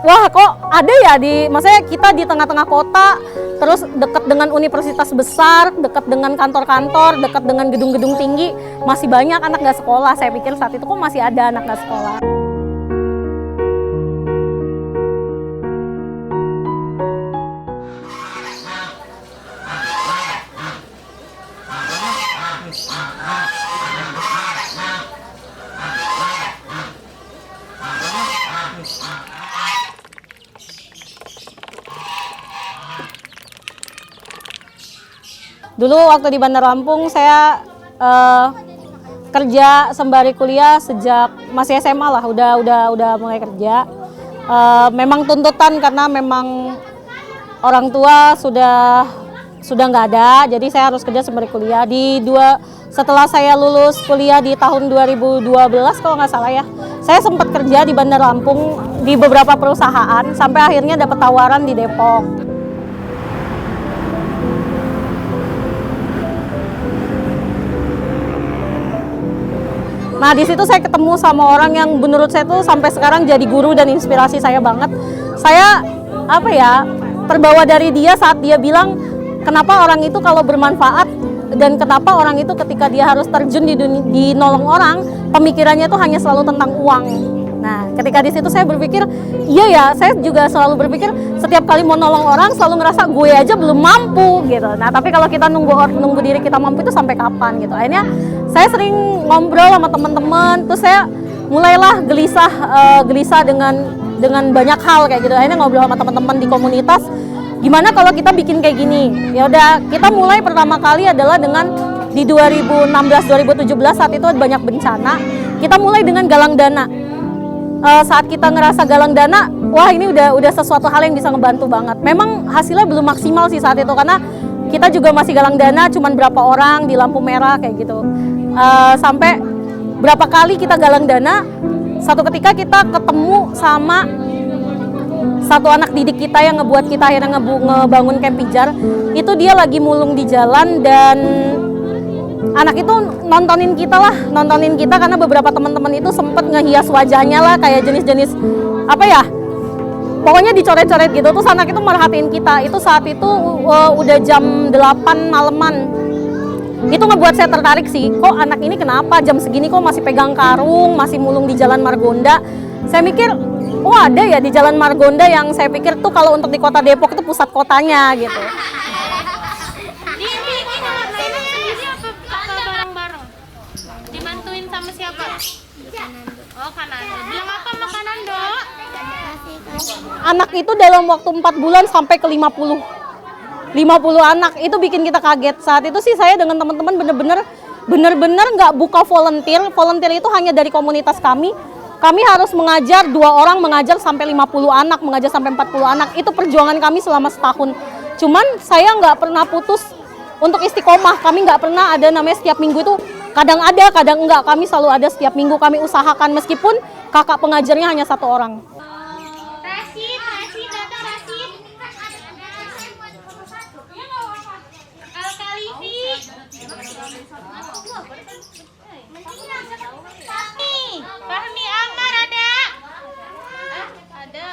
wah kok ada ya maksudnya kita di tengah-tengah kota, terus dekat dengan universitas besar, dekat dengan kantor-kantor, dekat dengan gedung-gedung tinggi, masih banyak anak nggak sekolah. Saya pikir saat itu kok masih ada anak nggak sekolah. Dulu waktu di Bandar Lampung saya kerja sembari kuliah sejak masih SMA lah, udah mulai kerja. Memang tuntutan karena memang orang tua sudah nggak ada, jadi saya harus kerja sembari kuliah. Setelah saya lulus kuliah di tahun 2012 kalau nggak salah ya, saya sempat kerja di Bandar Lampung di beberapa perusahaan sampai akhirnya dapat tawaran di Depok. Nah di situ saya ketemu sama orang yang menurut saya tuh sampai sekarang jadi guru dan inspirasi saya banget. Saya terbawa dari dia saat dia bilang kenapa orang itu kalau bermanfaat dan kenapa orang itu ketika dia harus terjun di nolong orang, pemikirannya tuh hanya selalu tentang uang. Nah ketika di situ saya berpikir, iya ya, saya juga selalu berpikir setiap kali mau nolong orang selalu ngerasa gue aja belum mampu gitu. Nah tapi kalau kita nunggu diri kita mampu itu sampai kapan gitu. Akhirnya saya sering ngobrol sama teman-teman, terus saya mulailah gelisah dengan banyak hal kayak gitu. Akhirnya ngobrol sama teman-teman di komunitas, gimana kalau kita bikin kayak gini? Ya udah, kita mulai pertama kali adalah dengan di 2016-2017 saat itu banyak bencana. Kita mulai dengan galang dana. Saat kita ngerasa galang dana, wah ini udah sesuatu hal yang bisa ngebantu banget. Memang hasilnya belum maksimal sih saat itu karena kita juga masih galang dana cuman berapa orang di lampu merah kayak gitu. Sampai berapa kali kita galang dana, satu ketika kita ketemu sama satu anak didik kita yang ngebuat kita akhirnya ngebangun camp pijar. Itu dia lagi mulung di jalan dan anak itu nontonin kita karena beberapa teman-teman itu sempet ngehias wajahnya lah kayak jenis-jenis pokoknya dicoret-coret gitu. Terus anak itu merhatiin kita. Itu saat itu udah jam 8 malaman. Itu ngebuat saya tertarik sih, kok anak ini kenapa jam segini kok masih pegang karung, masih mulung di Jalan Margonda. Saya mikir, oh ada ya di Jalan Margonda yang saya pikir tuh kalau untuk di kota Depok itu pusat kotanya gitu. Dibantuin sama siapa? Oh Kanando. Bilang apa sama Kanando? Anak itu dalam waktu 4 bulan sampai ke 50 anak, itu bikin kita kaget. Saat itu sih saya dengan teman-teman bener-bener nggak buka volunteer itu hanya dari komunitas kami harus mengajar 2 orang, mengajar sampai 50 anak, mengajar sampai 40 anak. Itu perjuangan kami selama setahun. Cuman saya nggak pernah putus untuk istiqomah. Kami nggak pernah ada namanya setiap minggu itu, kadang ada, kadang enggak. Kami selalu ada setiap minggu, kami usahakan meskipun kakak pengajarnya hanya 1 orang. Fahmi Amar ada? Ada.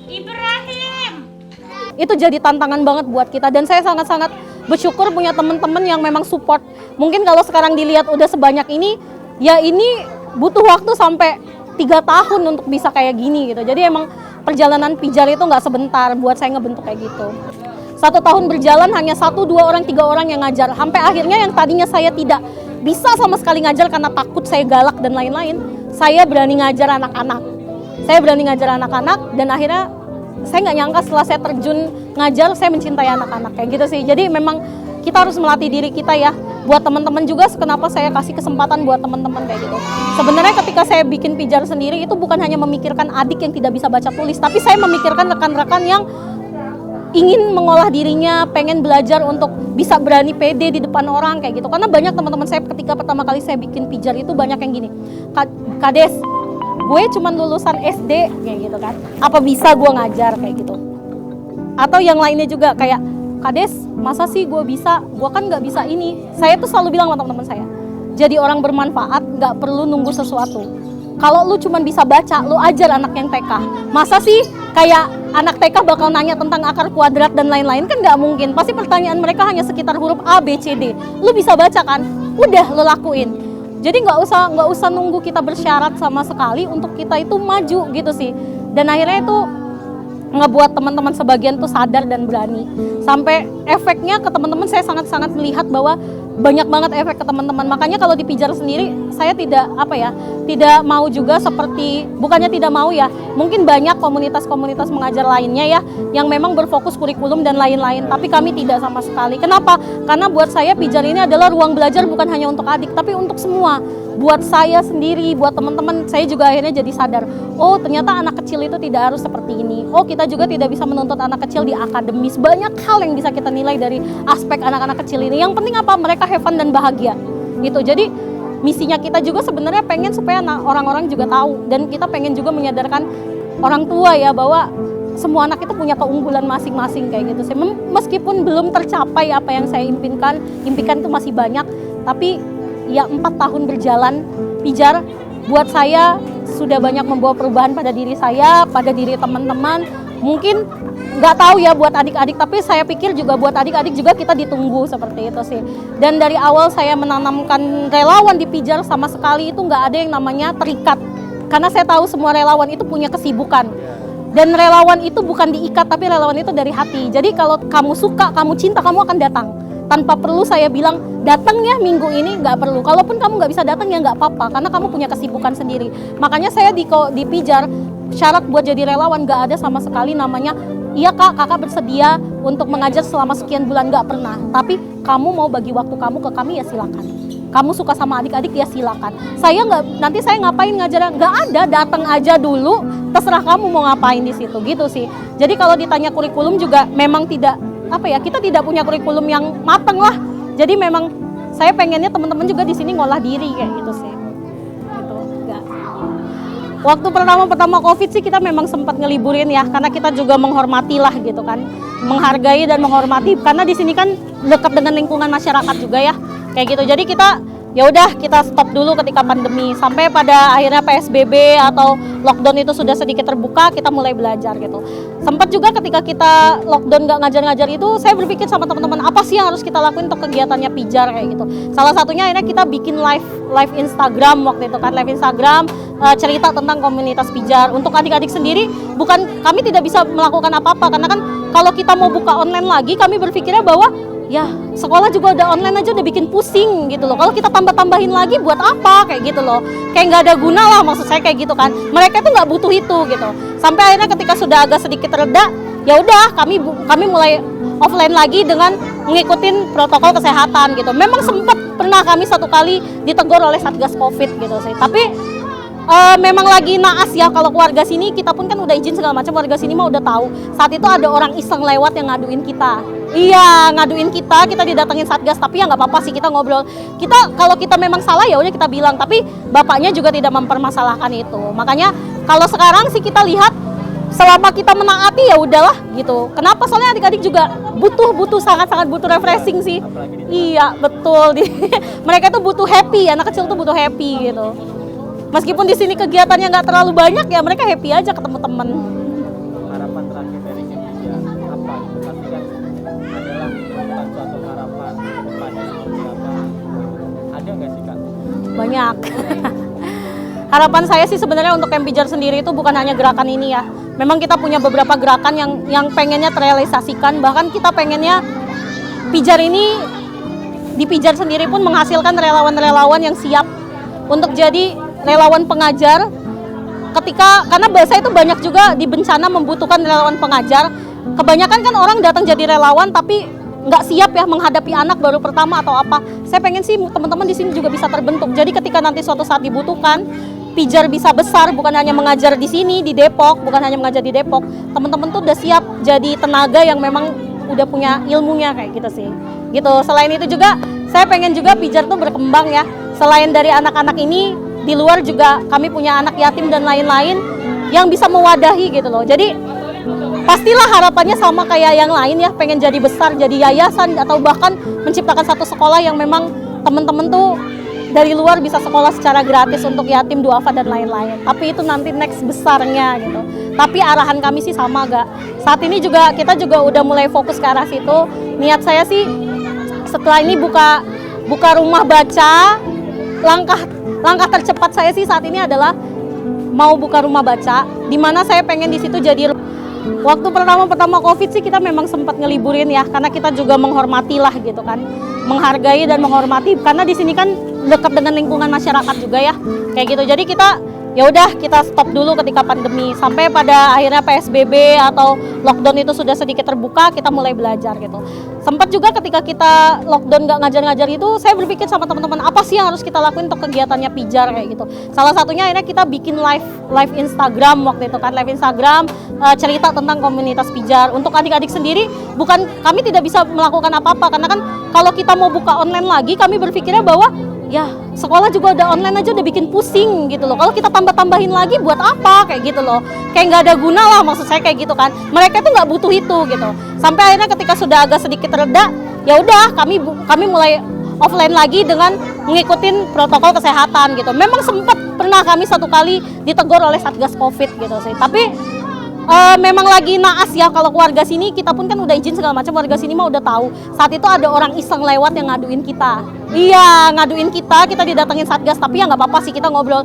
Ibrahim. Itu jadi tantangan banget buat kita dan saya sangat-sangat bersyukur punya teman-teman yang memang support. Mungkin kalau sekarang dilihat udah sebanyak ini, ya ini butuh waktu sampai 3 tahun untuk bisa kayak gini gitu. Jadi emang perjalanan pijar itu nggak sebentar buat saya ngebentuk kayak gitu. 1 tahun berjalan hanya 1, 2 orang, 3 orang yang ngajar. Sampai akhirnya yang tadinya saya tidak bisa sama sekali ngajar karena takut saya galak dan lain-lain, saya berani ngajar anak-anak. Dan akhirnya saya nggak nyangka setelah saya terjun ngajar, saya mencintai anak-anak kayak gitu sih. Jadi memang kita harus melatih diri kita ya. Buat teman-teman juga, kenapa saya kasih kesempatan buat teman-teman kayak gitu. Sebenarnya ketika saya bikin pijar sendiri itu bukan hanya memikirkan adik yang tidak bisa baca tulis, tapi saya memikirkan rekan-rekan yang ingin mengolah dirinya, pengen belajar untuk bisa berani pede di depan orang kayak gitu. Karena banyak teman-teman saya ketika pertama kali saya bikin pijar itu banyak yang gini, Kades, gue cuman lulusan SD kayak gitu kan, apa bisa gue ngajar kayak gitu. Atau yang lainnya juga kayak, Kades, masa sih gue bisa, gue kan nggak bisa ini. Saya tuh selalu bilang sama teman-teman saya, jadi orang bermanfaat nggak perlu nunggu sesuatu. kalau lu cuman bisa baca, lu ajar anak yang TK. Masa sih kayak anak TK bakal nanya tentang akar kuadrat dan lain-lain? Kan nggak mungkin. Pasti pertanyaan mereka hanya sekitar huruf A, B, C, D. Lu bisa baca kan? Udah lu lakuin. Jadi nggak usah nunggu kita bersyarat sama sekali untuk kita itu maju gitu sih. Dan akhirnya itu ngebuat teman-teman sebagian tuh sadar dan berani. Sampai efeknya ke teman-teman saya sangat-sangat melihat bahwa banyak banget efek ke teman-teman. Makanya kalau di Pijar sendiri saya tidak tidak mau juga seperti, bukannya tidak mau ya, mungkin banyak komunitas-komunitas mengajar lainnya ya yang memang berfokus kurikulum dan lain-lain, tapi kami tidak sama sekali. Kenapa? Karena buat saya Pijar ini adalah ruang belajar bukan hanya untuk adik tapi untuk semua. Buat saya sendiri, buat teman-teman, saya juga akhirnya jadi sadar, oh ternyata anak kecil itu tidak harus seperti ini. Oh kita juga tidak bisa menuntut anak kecil di akademis. Banyak hal yang bisa kita nilai dari aspek anak-anak kecil ini. Yang penting apa? Mereka have fun dan bahagia gitu. Jadi misinya kita juga sebenarnya pengen supaya orang-orang juga tahu, dan kita pengen juga menyadarkan orang tua ya bahwa semua anak itu punya keunggulan masing-masing kayak gitu sih. Meskipun belum tercapai apa yang saya impikan itu masih banyak, tapi ya 4 tahun berjalan Pijar buat saya sudah banyak membawa perubahan pada diri saya, pada diri teman-teman. Mungkin nggak tahu ya buat adik-adik, tapi saya pikir juga buat adik-adik juga kita ditunggu seperti itu sih. Dan dari awal saya menanamkan relawan di Pijar sama sekali itu nggak ada yang namanya terikat. Karena saya tahu semua relawan itu punya kesibukan. Dan relawan itu bukan diikat, tapi relawan itu dari hati. Jadi kalau kamu suka, kamu cinta, kamu akan datang. Tanpa perlu saya bilang, datang ya minggu ini, nggak perlu. Kalaupun kamu nggak bisa datang ya nggak apa-apa, karena kamu punya kesibukan sendiri. Makanya saya di Pijar, syarat buat jadi relawan nggak ada sama sekali namanya, iya kak, kakak bersedia untuk mengajar selama sekian bulan, nggak pernah. Tapi kamu mau bagi waktu kamu ke kami ya silakan. Kamu suka sama adik-adik ya silakan. Saya nggak, nanti saya ngapain ngajar, nggak ada, datang aja dulu, terserah kamu mau ngapain di situ, gitu sih. Jadi kalau ditanya kurikulum juga memang tidak, kita tidak punya kurikulum yang mateng lah. Jadi memang saya pengennya teman-teman juga di sini ngolah diri kayak gitu sih. Gitu. Enggak. Waktu pertama COVID sih kita memang sempat ngeliburin ya, karena kita juga menghormati lah gitu kan, menghargai dan menghormati, karena di sini kan dekat dengan lingkungan masyarakat juga ya, kayak gitu. Jadi ya udah kita stop dulu ketika pandemi, sampai pada akhirnya PSBB atau lockdown itu sudah sedikit terbuka, kita mulai belajar gitu. Sempat juga ketika kita lockdown nggak ngajar-ngajar itu, saya berpikir sama teman-teman, apa sih yang harus kita lakuin untuk kegiatannya Pijar kayak gitu. Salah satunya akhirnya kita bikin live Instagram waktu itu kan, live Instagram cerita tentang komunitas Pijar. Untuk adik-adik sendiri, kami tidak bisa melakukan apa-apa, karena kan kalau kita mau buka online lagi, kami berpikirnya bahwa ya sekolah juga udah online aja udah bikin pusing gitu loh. Kalau kita tambah-tambahin lagi buat apa kayak gitu loh. Kayak nggak ada guna lah, maksud saya kayak gitu kan. Mereka tuh nggak butuh itu gitu. Sampai akhirnya ketika sudah agak sedikit reda, ya udah kami mulai offline lagi dengan ngikutin protokol kesehatan gitu. Memang sempat pernah kami satu kali ditegur oleh Satgas Covid gitu sih. Tapi memang lagi naas ya, kalau keluarga sini kita pun kan udah izin segala macam, warga sini mah udah tahu. Saat itu ada orang iseng lewat yang ngaduin kita. Iya, ngaduin kita didatengin Satgas, tapi ya nggak apa-apa sih, kita ngobrol. Kalau kita memang salah ya udah kita bilang, tapi bapaknya juga tidak mempermasalahkan itu. Makanya kalau sekarang sih kita lihat selama kita menaati ya udahlah gitu. Kenapa? Soalnya adik-adik juga butuh sangat-sangat butuh refreshing sih. Iya, betul. Mereka tuh butuh happy, anak kecil tuh butuh happy gitu. Meskipun di sini kegiatannya nggak terlalu banyak ya, mereka happy aja ketemu temen. Harapan terakhir dari Kemija apa? Pasti kan adalah bukan suatu harapan kepada siapa. Ada nggak sih kak? Banyak. Harapan saya sih sebenarnya untuk Kempijar sendiri itu bukan hanya gerakan ini ya. Memang kita punya beberapa gerakan yang pengennya terrealisasikan. Bahkan kita pengennya Pijar ini, di Pijar sendiri pun menghasilkan relawan-relawan yang siap untuk jadi relawan pengajar. Karena bahasa itu banyak juga di bencana membutuhkan relawan pengajar. Kebanyakan kan orang datang jadi relawan tapi nggak siap ya menghadapi anak baru pertama atau apa. Saya pengen sih teman-teman di sini juga bisa terbentuk. Jadi ketika nanti suatu saat dibutuhkan, Pijar bisa besar, bukan hanya mengajar di sini di Depok, bukan hanya mengajar di Depok. Teman-teman tuh udah siap jadi tenaga yang memang udah punya ilmunya kayak gitu sih. Gitu. Selain itu juga saya pengen juga Pijar tuh berkembang ya. Selain dari anak-anak ini, di luar juga kami punya anak yatim dan lain-lain yang bisa mewadahi gitu loh. Jadi pastilah harapannya sama kayak yang lain ya, pengen jadi besar, jadi yayasan atau bahkan menciptakan satu sekolah yang memang teman-teman tuh dari luar bisa sekolah secara gratis untuk yatim, duafa dan lain-lain. Tapi itu nanti next besarnya gitu. Tapi arahan kami sih sama gak. Saat ini juga kita juga udah mulai fokus ke arah situ. Niat saya sih setelah ini buka rumah baca, langkah tercepat saya sih saat ini adalah mau buka rumah baca, di mana saya pengen di situ jadi. Waktu pertama COVID sih kita memang sempat ngeliburin ya, karena kita juga menghormati lah gitu kan, menghargai dan menghormati, karena di sini kan dekat dengan lingkungan masyarakat juga ya, kayak gitu. Jadi kita ya udah kita stop dulu ketika pandemi, sampai pada akhirnya PSBB atau lockdown itu sudah sedikit terbuka, kita mulai belajar gitu. Sempat juga ketika kita lockdown nggak ngajar-ngajar itu, saya berpikir sama teman-teman apa sih yang harus kita lakuin untuk kegiatannya Pijar kayak gitu. Salah satunya akhirnya kita bikin live Instagram waktu itu kan, live Instagram cerita tentang komunitas Pijar. Untuk adik-adik sendiri, bukan kami tidak bisa melakukan apa-apa, karena kan kalau kita mau buka online lagi, kami berpikirnya bahwa ya sekolah juga udah online aja udah bikin pusing gitu loh. Kalau kita tambah-tambahin lagi buat apa kayak gitu loh. Kayak nggak ada guna lah, maksud saya kayak gitu kan. Mereka tuh nggak butuh itu gitu. Sampai akhirnya ketika sudah agak sedikit reda, ya udah kami mulai offline lagi dengan ngikutin protokol kesehatan gitu. Memang sempat pernah kami satu kali ditegur oleh Satgas Covid gitu sih. Tapi memang lagi naas ya, kalau keluarga sini kita pun kan udah izin segala macam, warga sini mah udah tahu. Saat itu ada orang iseng lewat yang ngaduin kita. Iya, ngaduin kita didatengin Satgas, tapi ya nggak apa-apa sih, kita ngobrol.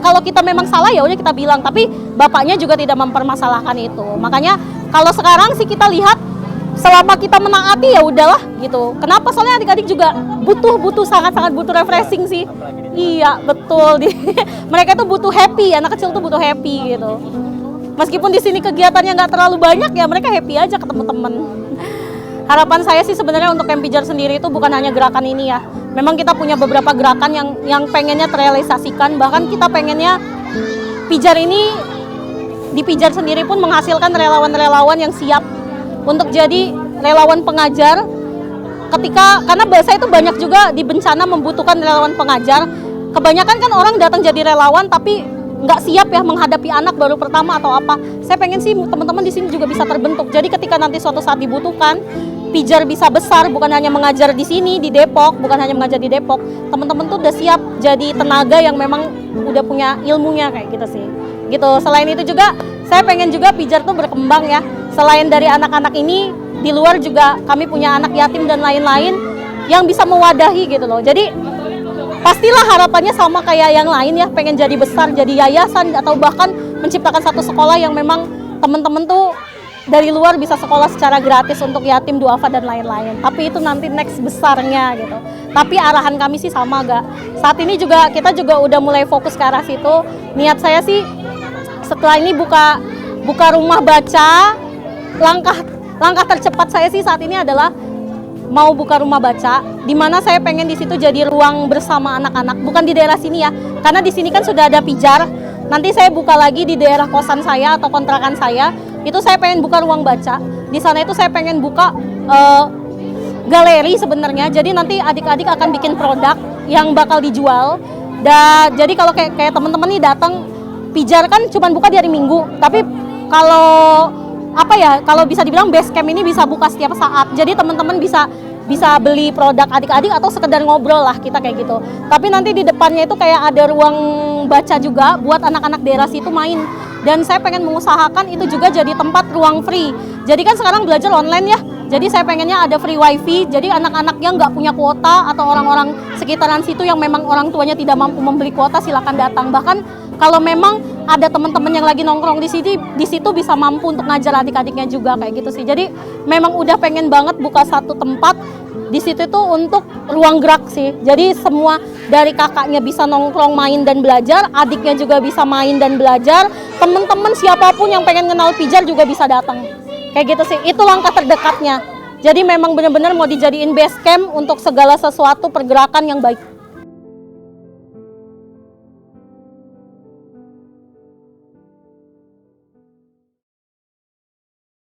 Kalau kita memang salah ya udah kita bilang, tapi bapaknya juga tidak mempermasalahkan itu. Makanya kalau sekarang sih kita lihat selama kita menaati ya udahlah gitu. Kenapa? Soalnya adik-adik juga butuh sangat-sangat butuh refreshing sih. Iya, betul. Mereka tuh butuh happy, anak kecil tuh butuh happy gitu. Meskipun di sini kegiatannya nggak terlalu banyak ya, mereka happy aja ketemu temen. Harapan saya sih sebenarnya untuk Camp Pijar sendiri itu bukan hanya gerakan ini ya. Memang kita punya beberapa gerakan yang pengennya terrealisasikan. Bahkan kita pengennya Pijar ini, di Pijar sendiri pun menghasilkan relawan-relawan yang siap untuk jadi relawan pengajar. Karena saya itu banyak juga di bencana membutuhkan relawan pengajar. Kebanyakan kan orang datang jadi relawan tapi nggak siap ya menghadapi anak baru pertama atau apa. Saya pengen sih teman-teman di sini juga bisa terbentuk. Jadi ketika nanti suatu saat dibutuhkan, Pijar bisa besar, bukan hanya mengajar di sini di Depok, bukan hanya mengajar di Depok. Teman-teman tuh udah siap jadi tenaga yang memang udah punya ilmunya kayak gitu sih. Gitu. Selain itu juga saya pengen juga Pijar tuh berkembang ya. Selain dari anak-anak ini, di luar juga kami punya anak yatim dan lain-lain yang bisa mewadahi gitu loh. Jadi pastilah harapannya sama kayak yang lain ya, pengen jadi besar, jadi yayasan atau bahkan menciptakan satu sekolah yang memang teman-teman tuh dari luar bisa sekolah secara gratis untuk yatim, duafa dan lain-lain. Tapi itu nanti next besarnya gitu. Tapi arahan kami sih sama gak. Saat ini juga kita juga udah mulai fokus ke arah situ. Niat saya sih setelah ini buka rumah baca, langkah tercepat saya sih saat ini adalah mau buka rumah baca, di mana saya pengen di situ jadi ruang bersama anak-anak, bukan di daerah sini ya, karena di sini kan sudah ada Pijar. Nanti saya buka lagi di daerah kosan saya atau kontrakan saya, itu saya pengen buka ruang baca. Di sana itu saya pengen buka galeri sebenarnya. Jadi nanti adik-adik akan bikin produk yang bakal dijual. Dan jadi kalau kayak teman-teman nih datang, Pijar kan cuma buka di hari Minggu, tapi kalau kalau bisa dibilang base camp ini bisa buka setiap saat. Jadi teman-teman bisa beli produk adik-adik atau sekedar ngobrol lah kita kayak gitu. Tapi nanti di depannya itu kayak ada ruang baca juga buat anak-anak daerah situ main. Dan saya pengen mengusahakan itu juga jadi tempat ruang free. Jadi kan sekarang belajar online ya. Jadi saya pengennya ada free wifi. Jadi anak-anak yang nggak punya kuota atau orang-orang sekitaran situ yang memang orang tuanya tidak mampu membeli kuota, silakan datang. Bahkan kalau memang ada teman-teman yang lagi nongkrong di situ bisa mampu untuk ngajar adik-adiknya juga kayak gitu sih. Jadi memang udah pengen banget buka satu tempat di situ tuh untuk ruang gerak sih. Jadi semua dari kakaknya bisa nongkrong, main dan belajar, adiknya juga bisa main dan belajar, teman-teman siapapun yang pengen kenal Pijar juga bisa datang. Kayak gitu sih. Itu langkah terdekatnya. Jadi memang benar-benar mau dijadiin base camp untuk segala sesuatu pergerakan yang baik.